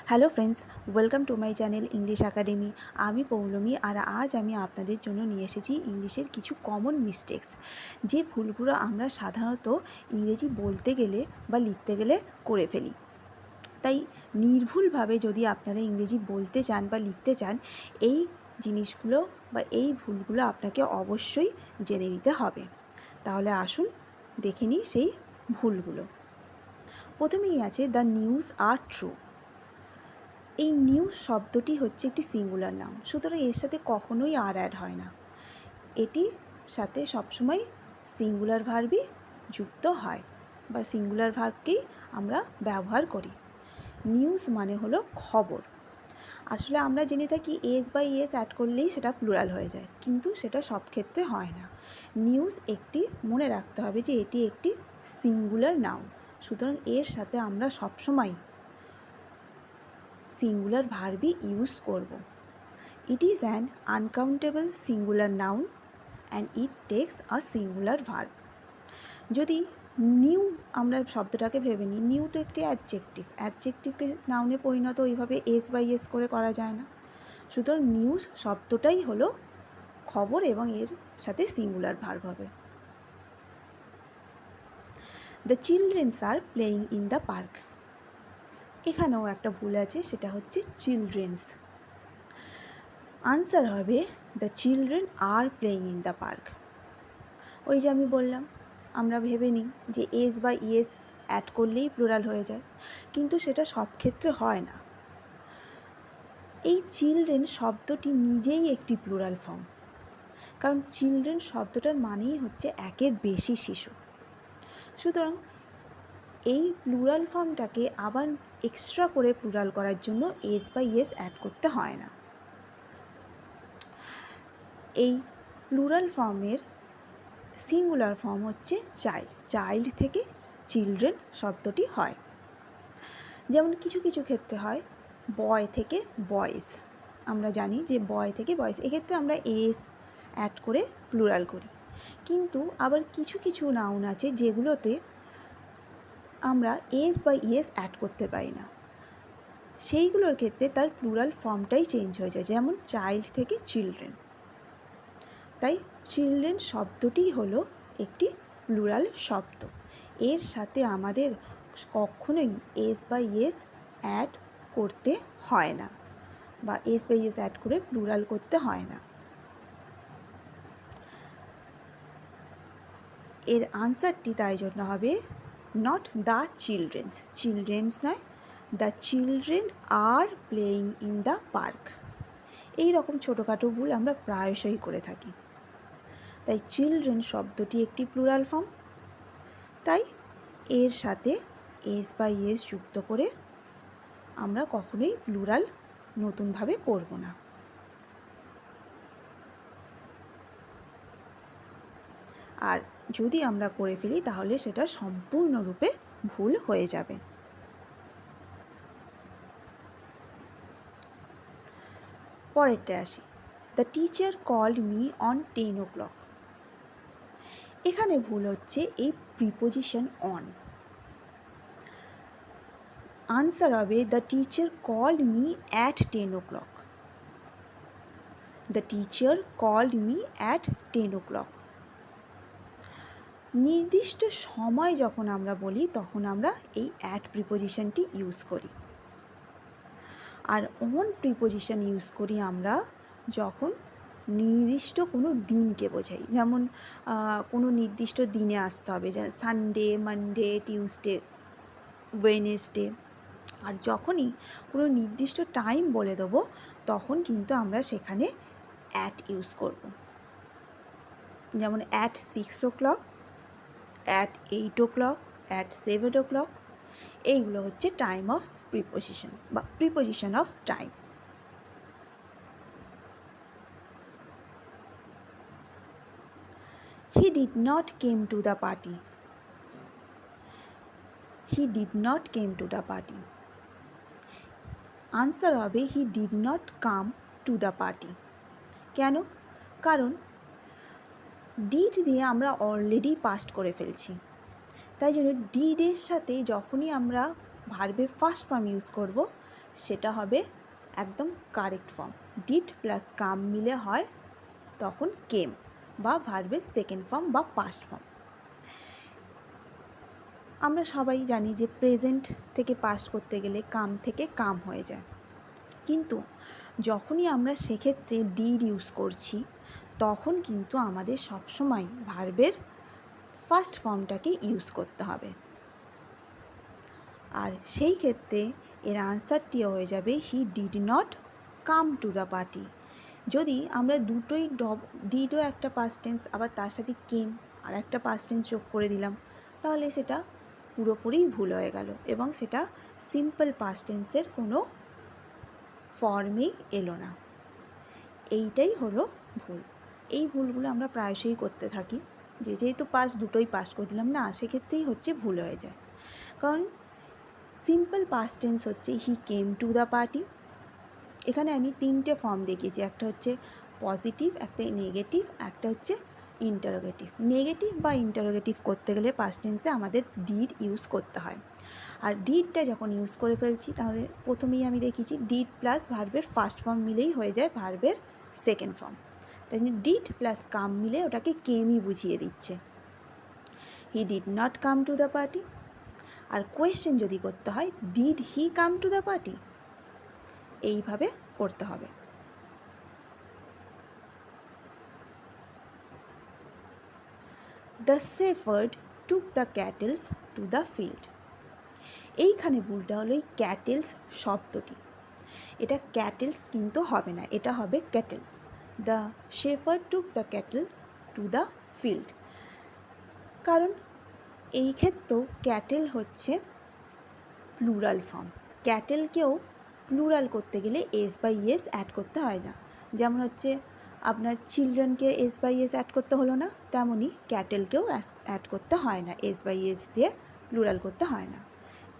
Hello friends, welcome to my channel English academy. আমি পৌলমী, আর আজ আমি আপনাদের জন্য নিয়ে এসেছি ইংলিশের কিছু কমন মিস্টেক্স, যে ভুলগুলো আমরা সাধারণত ইংরেজি বলতে গেলে বা লিখতে গেলে করে ফেলি। তাই নির্ভুলভাবে যদি আপনারা ইংরেজি বলতে চান বা লিখতে চান, এই জিনিসগুলো বা এই ভুলগুলো আপনাকে অবশ্যই জেনে নিতে হবে। তাহলে আসুন দেখে নিই সেই ভুলগুলো। প্রথমেই আছে দ্য নিউজ আর ট্রু। এই নিউজ শব্দটি হচ্ছে একটি সিঙ্গুলার নাউন, সুতরাং এর সাথে কখনোই আর অ্যাড হয় না। এটির সাথে সবসময় সিঙ্গুলার ভার্বই যুক্ত হয় বা সিঙ্গুলার ভার্বকেই আমরা ব্যবহার করি। নিউজ মানে হলো খবর। আসলে আমরা জেনে থাকি এস বাই এস অ্যাড করলেই সেটা প্লুরাল হয়ে যায়, কিন্তু সেটা সব ক্ষেত্রে হয় না। নিউজ একটি মনে রাখতে হবে যে এটি একটি সিঙ্গুলার নাউন, সুতরাং এর সাথে আমরা সবসময় সিঙ্গুলার ভার্বই ইউজ করব। It is an uncountable singular noun and it takes a singular verb. যদি নিউ আমরা শব্দটাকে ভেবে নিই, নিউ তো একটি অ্যাডজেক্টিভকে নাউনে পরিণত ওইভাবে এস বাই এস করে করা যায় না। সুতরাং নিউজ শব্দটাই হলো খবর এবং এর সাথে সিঙ্গুলার ভার্ব হবে। The children's are playing in the park. এখানেও একটা ভুল আছে, সেটা হচ্ছে চিলড্রেন্স। আনসার হবে the children are playing in the park. ওই যে আমি বললাম, আমরা ভেবে নিই যে এস বা ইয়েস অ্যাড করলেই প্লুরাল হয়ে যায়, কিন্তু সেটা সব ক্ষেত্রে হয় না। এই চিলড্রেন শব্দটি নিজেই একটি প্লুরাল ফর্ম, কারণ চিলড্রেন শব্দটার মানেই হচ্ছে একের বেশি শিশু। সুতরাং এই প্লুরাল ফর্মটাকে আবার এক্সট্রা করে প্লুরাল করার জন্য এস বা ইয়েস অ্যাড করতে হয় না। এই প্লুরাল ফর্মের সিঙ্গুলার ফর্ম হচ্ছে চাইল্ড। চাইল্ড থেকে চিলড্রেন শব্দটি হয়। যেমন কিছু কিছু ক্ষেত্রে হয় বয় থেকে বয়েজ। আমরা জানি যে বয় থেকে বয়েজ, এক্ষেত্রে আমরা এস অ্যাড করে প্লুরাল করি। কিন্তু আবার কিছু কিছু নাউন আছে যেগুলোতে আমরা এস বা ইয়েস অ্যাড করতে পারি না, সেইগুলোর ক্ষেত্রে তার প্লুরাল ফর্মটাই চেঞ্জ হয়ে যায়, যেমন চাইল্ড থেকে চিলড্রেন। তাই চিলড্রেন শব্দটি হলো একটি প্লুরাল শব্দ। এর সাথে আমাদের কখনোই এস বা ইয়েস অ্যাড করতে হয় না, বা এস বা ইয়েস অ্যাড করে প্লুরাল করতে হয় না। এর আনসারটি তাই জন্য হবে নট দ্য চিলড্রেন্স। চিলড্রেন্স নয়, the children are playing in the park. এই রকম ছোটোখাটো ভুল আমরা প্রায়শই করে থাকি। তাই চিলড্রেন শব্দটি একটি প্লুরাল ফর্ম, তাই এর সাথে এস বা ইয়েস যুক্ত করে আমরা কখনোই প্লুরাল নতুনভাবে করব না। আর যদি আমরা করে ফেলি তাহলে সেটা সম্পূর্ণরূপে ভুল হয়ে যাবে। পরেরটা আসি, the teacher called me on 10 o'clock। এখানে ভুল হচ্ছে এই প্রিপোজিশন অন। আনসার হবে the teacher called me at 10 o'clock। The teacher called me at 10 o'clock। নির্দিষ্ট সময় যখন আমরা বলি তখন আমরা এই অ্যাট প্রিপোজিশনটি ইউজ করি, আর অন প্রিপোজিশন ইউজ করি আমরা যখন নির্দিষ্ট কোনো দিনকে বোঝাই। যেমন কোনো নির্দিষ্ট দিনে আসতে হবে, যেমন সানডে, মানডে, টিউসডে, ওয়েডনেসডে। আর যখনই কোনো নির্দিষ্ট টাইম বলে দেবো তখন কিন্তু আমরা সেখানে অ্যাট ইউজ করব। যেমন at 6 o'clock, at 8 o'clock, at 7 o'clock। এইগুলো হচ্ছে টাইম অফ প্রিপোজিশন বা preposition of time. He did not came to the party. He did not came to the party. Answer হবে he did not come to the party. কেন? কারণ did দিয়ে আমরা already past করে ফেলছি, তাই জন্য ডিডের সাথে যখনই আমরা ভার্বের ফার্স্ট ফর্ম ইউজ করব সেটা হবে একদম কারেক্ট ফর্ম। ডিড প্লাস কাম মিলে হয় তখন কেম বা ভার্বের সেকেন্ড ফর্ম বা পাস্ট ফর্ম। আমরা সবাই জানি যে প্রেজেন্ট থেকে পাস্ট করতে গেলে কাম থেকে কাম হয়ে যায়, কিন্তু যখনই আমরা সেক্ষেত্রে ডিড ইউজ করছি তখন কিন্তু আমাদের সবসময় ভার্বের ফার্স্ট ফর্মটাকে ইউজ করতে হবে। আর সেই ক্ষেত্রে এর আনসারটিও হয়ে যাবে he did not come to the party. যদি আমরা দুটোই ডিডও একটা পাস্ট টেন্স আবার তার সাথে কেম আর একটা পাস্ট টেন্স যোগ করে দিলাম, তাহলে সেটা পুরোপুরি ভুল হয়ে গেল এবং সেটা সিম্পল পাস্ট টেন্সের কোনো ফর্মেই এলো না। এইটাই হলো ভুল। এই ভুলগুলো আমরা প্রায়শই করতে থাকি, যেহেতু দুটোই পাস্ট করে দিলাম না, সেক্ষেত্রেই হচ্ছে ভুল হয়ে যায়। কারণ সিম্পল পাস্ট টেন্স হচ্ছে হি কেম টু দ্য পার্টি। এখানে আমি তিনটে ফর্ম দেখিয়েছি, একটা হচ্ছে পজিটিভ, একটা নেগেটিভ, একটা হচ্ছে ইন্টারোগেটিভ। নেগেটিভ বা ইন্টারোগেটিভ করতে গেলে পাস্ট টেন্সে আমাদের ডিড ইউজ করতে হয়। আর ডিডটা যখন ইউজ করে ফেলছি তাহলে প্রথমেই আমি দেখিয়েছি ডিড প্লাস ভার্বের ফার্স্ট ফর্ম মিলেই হয়ে যায় ভার্বের সেকেন্ড ফর্ম। তাই জন্য ডিড প্লাস কাম মিলে ওটাকে কেমই বুঝিয়ে দিচ্ছে। He did not come to the party. আর কোয়েশ্চেন যদি করতে হয় did he come to the party, এইভাবে করতে হবে। The shepherd took the cattles to the field. এইখানে ভুলটা হলো এই ক্যাটেলস শব্দটি, এটা ক্যাটেলস কিন্তু হবে না, এটা হবে cattle. The shepherd took the cattle two the field, কারণ এই ক্ষেত্রেও ক্যাটেল হচ্ছে প্লুরাল ফর্ম। ক্যাটেলকেও প্লুরাল করতে গেলে এস বাই এস অ্যাড করতে হয় না। যেমন হচ্ছে আপনার চিলড্রেনকে এস বাই এস অ্যাড করতে হলো না, তেমনই ক্যাটেলকেও অ্যাড করতে হয় না, এস বাই এস দিয়ে প্লুরাল করতে হয় না।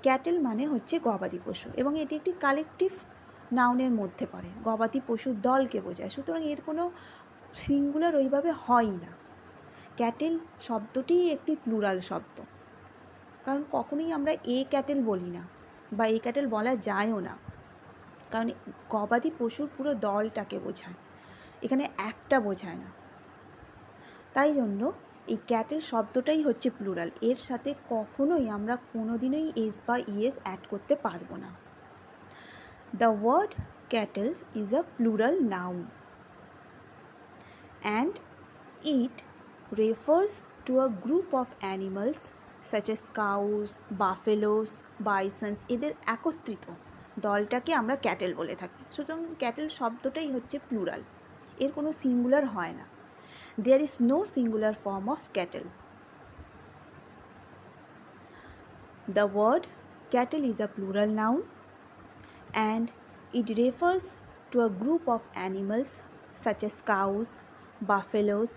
ক্যাটেল মানে হচ্ছে গবাদি পশু এবং এটি একটি কালেকটিভ নাউনের মধ্যে পড়ে, গবাদি পশুর দলকে বোঝায়, সুতরাং এর কোনো সিঙ্গুলার ওইভাবে হয় না। ক্যাটেল শব্দটিই একটি প্লুরাল শব্দ, কারণ কখনোই আমরা এ ক্যাটেল বলি না বা এ ক্যাটেল বলা যায়ও না, কারণ গবাদি পশুর পুরো দলটাকে বোঝায়, এখানে একটা বোঝায় না। তাই জন্য এই ক্যাটেল শব্দটাই হচ্ছে প্লুরাল, এর সাথে কখনোই আমরা কোনোদিনই এস বা ইএস অ্যাড করতে পারবো না। The word cattle is a plural noun and it refers to a group of animals such as cows, buffaloes, bisons, এদের একত্রিত দলটাকে আমরা ক্যাটেল বলে থাকি। সুতরাং ক্যাটেল শব্দটাই হচ্ছে প্লুরাল, এর কোনো সিঙ্গুলার হয় না। There is no singular form of cattle. The word cattle is a plural noun and it refers to a group of animals such as cows, buffaloes,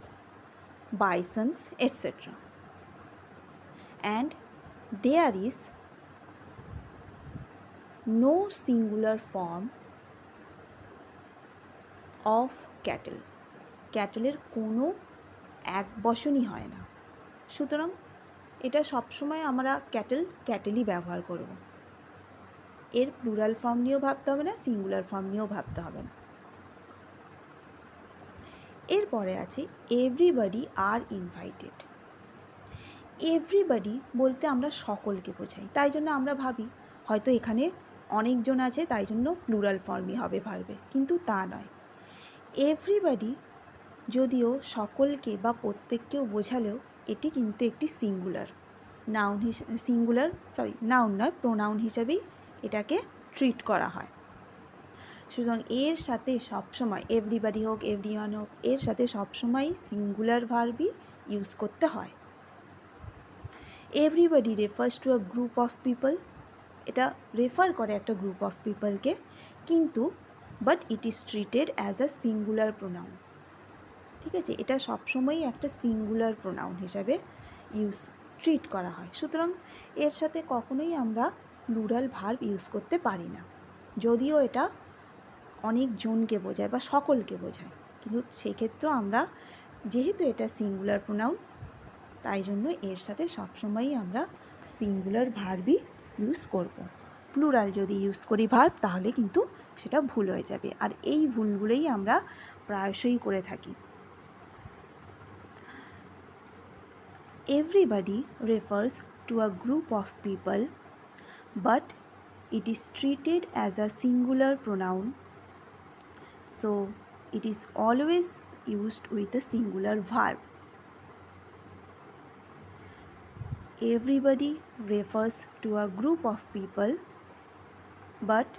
bisons, etc. And there is no singular form of cattle. ক্যাটেলের কোনো এক বচনই হয় না, সুতরাং এটা সবসময় আমরা ক্যাটেলই ব্যবহার করব। এর প্লুরাল ফর্ম নিয়েও ভাবতে হবে না, সিঙ্গুলার ফর্ম নিয়েও ভাবতে হবে না। এরপরে আছে এভরিবডি আর ইনভাইটেড। এভরিবডি বলতে আমরা সকলকে বোঝাই, তাই জন্য আমরা ভাবি হয়তো এখানে অনেকজন আছে, তাই জন্য প্লুরাল ফর্মই হবে ভার্বে, কিন্তু তা নয়। এভরিবডি যদিও সকলকে বা প্রত্যেককেও বোঝালেও এটি কিন্তু একটি সিঙ্গুলার নাউন নাউন নয়, প্রোনাউন হিসেবেই এটাকে ট্রিট করা হয়। সুতরাং এর সাথে সবসময় এভরিবডি হোক, এভরিওয়ান হোক, এর সাথে সবসময় সিঙ্গুলার ভার্বই ইউজ করতে হয়। Everybody refers to a group of people, এটা রেফার করে একটা গ্রুপ অফ পিপলকে, কিন্তু but it is treated as a singular pronoun. ঠিক আছে, এটা সবসময়ই একটা সিঙ্গুলার প্রোনাউন হিসাবে ট্রিট করা হয়। সুতরাং এর সাথে কখনোই আমরা প্লুরাল ভার্ব ইউজ করতে পারি না, যদিও এটা অনেকজনকে বোঝায় বা সকলকে বোঝায়, কিন্তু সেক্ষেত্রেও আমরা যেহেতু এটা সিঙ্গুলার প্রোনাউন, তাই জন্য এর সাথে সবসময়ই আমরা সিঙ্গুলার ভার্বই ইউজ করব। প্লুরাল যদি ইউজ করি ভার্ব তাহলে কিন্তু সেটা ভুল হয়ে যাবে, আর এই ভুলগুলোই আমরা প্রায়শই করে থাকি। Everybody refers to a group of people, but it is treated as a singular pronoun, so it is always used with a singular verb. Everybody refers to a group of people, but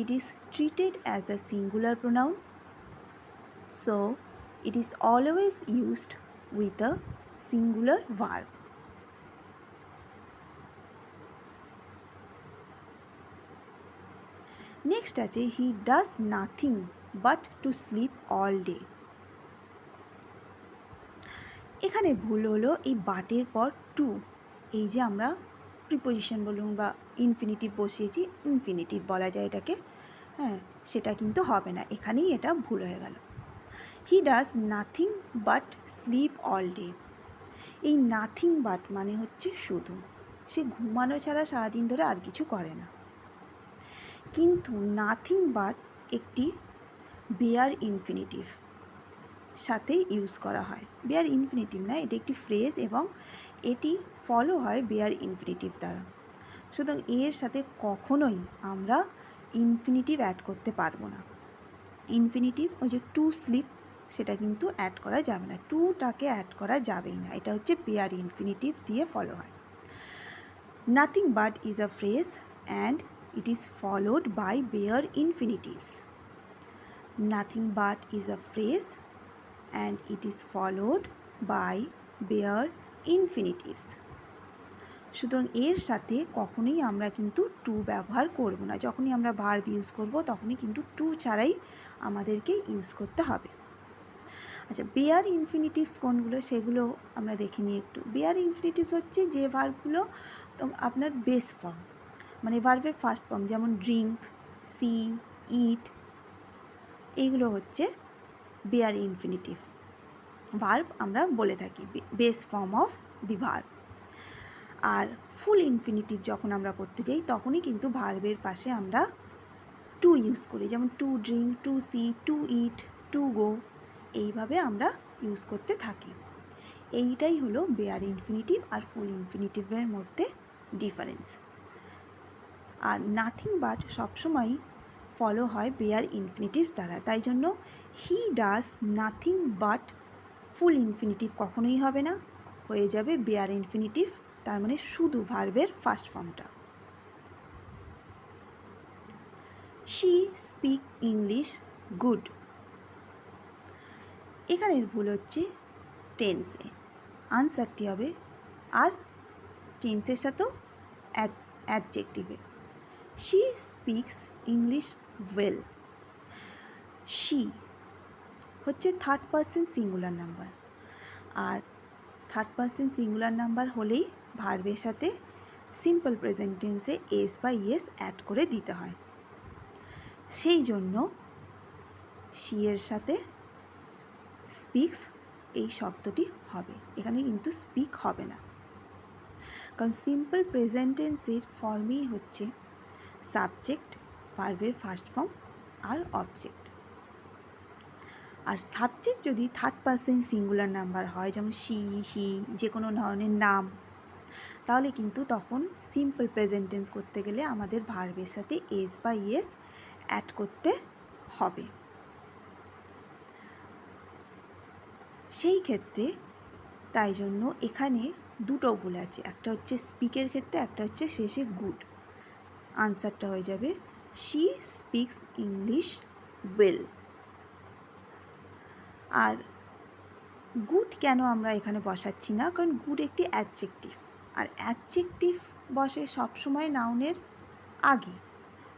it is treated as a singular pronoun, so it is always used with a singular verb. Next আছে he does nothing but to sleep all day. এখানে ভুল হলো এই বাটের পর two, এই যে আমরা preposition বলুন বা ইনফিনিটিভ বসিয়েছি, ইনফিনিটিভ বলা যায় এটাকে, হ্যাঁ সেটা কিন্তু হবে না, এখানেই এটা ভুল হয়ে গেল। হি does nothing but slip all day. এই নাথিং বাট মানে হচ্ছে শুধু, সে ঘুমানো ছাড়া সারাদিন ধরে আর কিছু করে না। কিন্তু নাথিং বাট একটি বেয়ার ইনফিনিটিভ সাথে ইউজ করা হয়। বেয়ার ইনফিনিটিভ না, এটি একটি ফ্রেজ এবং এটি ফলো হয় বেয়ার ইনফিনিটিভ দ্বারা। সুতরাং এর সাথে কখনোই আমরা ইনফিনিটিভ অ্যাড করতে পারবো না। ইনফিনিটিভ ওই যে টু স্লিপ সেটা কিন্তু অ্যাড করা যাবে না, টুটাকে অ্যাড করা যাবেই না, এটা হচ্ছে বেয়ার ইনফিনিটিভ দিয়ে ফলো হয়। Nothing but is a phrase and it is followed by bare infinitives. Nothing but is a phrase and it is followed by bare infinitives. সুতরাং এর সাথে কখনোই আমরা কিন্তু টু ব্যবহার করব না, যখনই আমরা ভার্ব ইউজ করব তখনই কিন্তু টু ছাড়াই আমাদেরকে ইউজ করতে হবে। আচ্ছা, বেয়ার ইনফিনিটিভস কোনগুলো সেগুলো আমরা দেখে নিই একটু। বেয়ার ইনফিনিটিভস হচ্ছে যে ভার্বগুলো আপনার বেস ফর্ম, মানে ভার্বের ফার্স্ট ফর্ম, যেমন ড্রিঙ্ক, সি, ইট, এইগুলো হচ্ছে বেয়ার ইনফিনিটিভ ভার্ব আমরা বলে থাকি, base form of the verb. আর ফুল ইনফিনিটিভ যখন আমরা করতে যাই তখনই কিন্তু ভার্বের পাশে আমরা টু ইউজ করি, যেমন to drink, to see, to eat, to go, এইভাবে আমরা ইউজ করতে থাকি। এইটাই হলো বেয়ার ইনফিনিটিভ আর ফুল ইনফিনিটিভের মধ্যে ডিফারেন্স। আর নাথিং বাট সবসময় ফলো হয় বেয়ার ইনফিনিটিভস দ্বারা, তাই জন্য হি does nothing but full infinitive কখনোই হবে না, হয়ে যাবে বেয়ার ইনফিনিটিভ, তার মানে শুধু ভার্বের ফার্স্ট ফর্মটা। She speak English good. এখানের ভুল হচ্ছে টেন্সে, আনসারটি হবে আর টেন্সের সাথেও অ্যাডজেক্টিভে। She speaks English well. She হচ্ছে থার্ড পারসন সিঙ্গুলার নাম্বার, আর থার্ড পারসন সিঙ্গুলার নাম্বার হলেই ভার্বের সাথে সিম্পল প্রেজেন্ট টেন্সে এস বা ইয়েস অ্যাড করে দিতে হয়, সেই জন্য শি এর সাথে স্পিক্স এই শব্দটি হবে, এখানে কিন্তু স্পিক হবে না, কারণ সিম্পল প্রেজেন্ট টেন্সের ফর্মই হচ্ছে সাবজেক্ট, ভার্বের ফার্স্ট ফর্ম আর অবজেক্ট। আর সাবজেক্ট যদি থার্ড পারসন সিঙ্গুলার নাম্বার হয়, যেমন শি, হি, যে কোনো ধরনের নাম, তাহলে কিন্তু তখন সিম্পল প্রেজেন্ট টেন্স করতে গেলে আমাদের ভার্বের সাথে এস বা ইয়েস অ্যাড করতে হবে। সেই ক্ষেত্রে তাই জন্য এখানে দুটো ভুল আছে, একটা হচ্ছে স্পিকের ক্ষেত্রে, একটা হচ্ছে শেষে গুড। আনসারটা হয়ে যাবে শি স্পিক্স ইংলিশ ওয়েল। আর গুড কেন আমরা এখানে বসাচ্ছি না, কারণ গুড একটি অ্যাডজেক্টিভ, আর অ্যাডজেক্টিভ বসে সবসময় নাউনের আগে,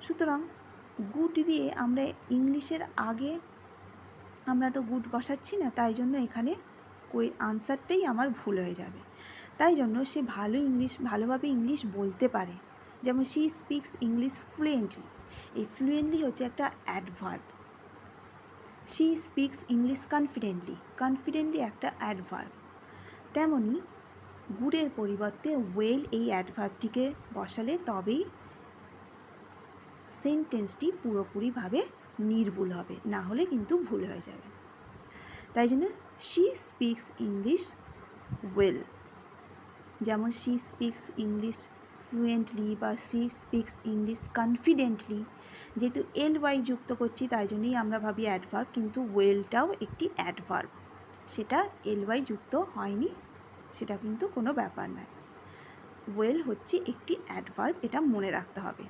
সুতরাং গুড দিয়ে আমরা ইংলিশের আগে আমরা তো গুড বসাচ্ছি না, তাই জন্য এখানে আনসারটাই আমার ভুল হয়ে যাবে। তাই জন্য সে ভালোভাবে ইংলিশ বলতে পারে, যেমন শি স্পিক্স ইংলিশ ফ্লুয়েন্টলি, এই ফ্লুয়েন্টলি হচ্ছে একটা adverb. She speaks English confidently, confidently একটা অ্যাডভার্ব। তেমনি গুডের পরিবর্তে ওয়েল এই অ্যাডভার্বটিকে বসালে তবেই সেন্টেন্সটি পুরোপুরিভাবে নির্ভুল হবে, না হলে কিন্তু ভুল হয়ে যাবে। তাই জন্য শি স্পিক্স ইংলিশ ওয়েল, যেমন শি স্পিক্স ইংলিশ ফ্লুয়েন্টলি বা শি স্পিক্স ইংলিশ কনফিডেন্টলি। যেহেতু ly যুক্ত করছি তাই জন্যই আমরা ভাবি অ্যাডভার্ব, কিন্তু ওয়েলটাও একটি অ্যাডভার্ব, সেটা ly যুক্ত হয়নি, সেটা কিন্তু কোনো ব্যাপার নয়। ওয়েল হচ্ছে একটি অ্যাডভার্ব, এটা মনে রাখতে হবে।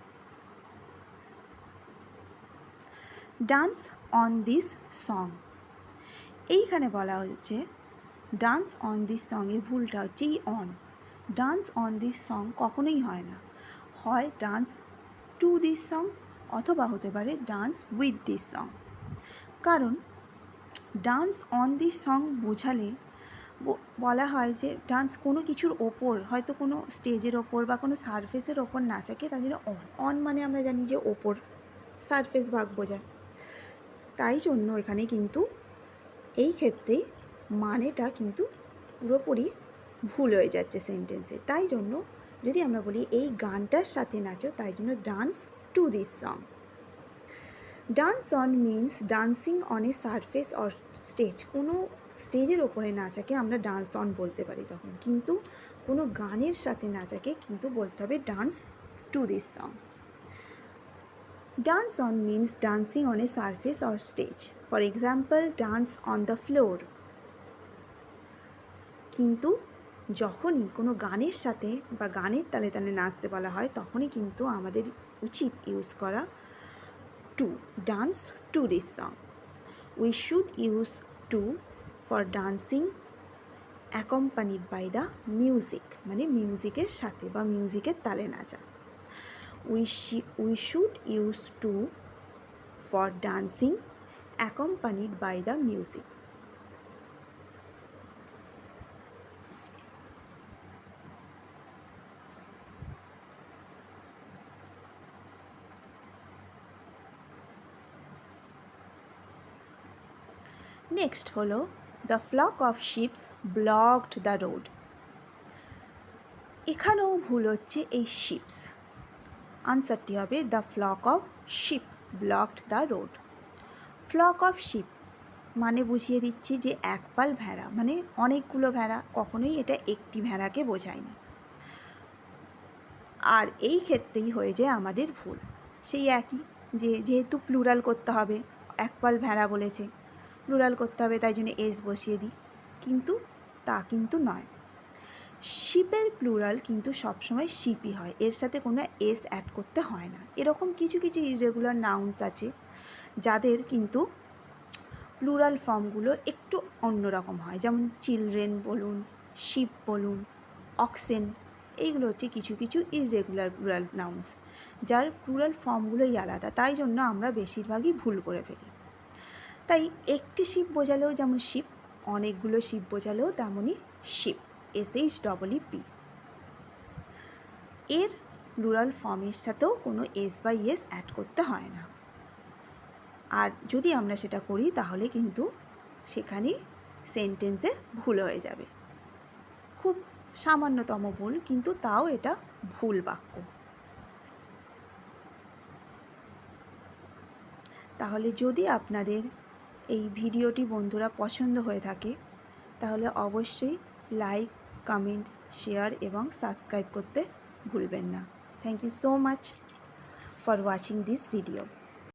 ডান্স অন দিস সং, এইখানে বলা হচ্ছে ডান্স অন দিস সং, এর ভুলটা হচ্ছে এই on. Dance on this song কখনোই হয় না, হয় ডান্স টু দিস সং অথবা হতে পারে ডান্স উইথ দিস সং। কারণ ডান্স অন দিস সং বোঝালে বলা হয় যে ডান্স কোনো কিছুর ওপর, হয়তো কোনো স্টেজের ওপর বা কোনো সারফেসের ওপর নাচাকে, তার জন্য অন। অন মানে আমরা জানি যে ওপর, সারফেস ভাগ বোঝায়। তাই জন্য এখানে কিন্তু এই ক্ষেত্রে মানেটা কিন্তু পুরোপুরি ভুল হয়ে যাচ্ছে সেন্টেন্সে। তাই জন্য যদি আমরা বলি এই গানটার সাথে নাচো, তাই জন্য dance to this song. Dance on means dancing on a surface or stage, কোনো স্টেজের ওপরে নাচাকে আমরা ডান্স অন বলতে পারি তখন, কিন্তু কোনো গানের সাথে নাচাকে কিন্তু বলতে হবে dance to this song. Dance on means dancing on a surface or stage, for example dance on the floor. কিন্তু যখনই কোনো গানের সাথে বা গানের তালে তালে নাচতে বলা হয়, তখনই কিন্তু আমাদের উচিত ইউজ করা to, dance to this song. We should use to for dancing accompanied by the music, মানে মিউজিকের সাথে বা মিউজিকের তালে নাচা। We should use to for dancing accompanied by the music. Next হলো the flock of sheeps blocked the road. এখানেও ভুল হচ্ছে এই শিপস, আনসারটি হবে the flock of sheep blocked the road. Flock of sheep মানে বুঝিয়ে দিচ্ছি যে একপাল ভেড়া, মানে অনেকগুলো ভেড়া, কখনোই এটা একটি ভেড়াকে বোঝায়নি। আর এই ক্ষেত্রেই হয়ে যায় আমাদের ভুল, সেই একই, যেহেতু প্লুরাল করতে হবে, একপাল ভেড়া বলেছে, প্লুরাল করতে হবে, তাই জন্য এস বসিয়ে দিই, কিন্তু তা কিন্তু নয়। শিপের প্লুরাল কিন্তু সবসময় শিপই হয়, এর সাথে কোনো এস অ্যাড করতে হয় না। এরকম কিছু কিছু ইররেগুলার নাউন্স আছে যাদের কিন্তু প্লুরাল ফর্মগুলো একটু অন্যরকম হয়, যেমন চিলড্রেন বলুন, শিপ বলুন, অক্সেন, এইগুলো হচ্ছে কিছু কিছু ইররেগুলার প্লুরাল নাউন্স, যার প্লুরাল ফর্মগুলোই আলাদা, তাই জন্য আমরা বেশিরভাগই ভুল করে ফেলি। তাই একটি শিপ বোঝালেও যেমন শিপ, অনেকগুলো শিপ বোঝালেও তেমনই শিপ, SHEEP। এর প্লুরাল ফর্মের সাথেও কোনো এস বাই এস অ্যাড করতে হয় না, আর যদি আমরা সেটা করি তাহলে কিন্তু সেখানে সেন্টেন্সে ভুল হয়ে যাবে, খুব সামান্যতম ভুল, কিন্তু তাও এটা ভুল বাক্য। তাহলে যদি আপনাদের এই ভিডিওটি বন্ধুরা পছন্দ হয়ে থাকে, তাহলে অবশ্যই লাইক, কমেন্ট, শেয়ার এবং সাবস্ক্রাইব করতে ভুলবেন না। Thank you so much for watching this video.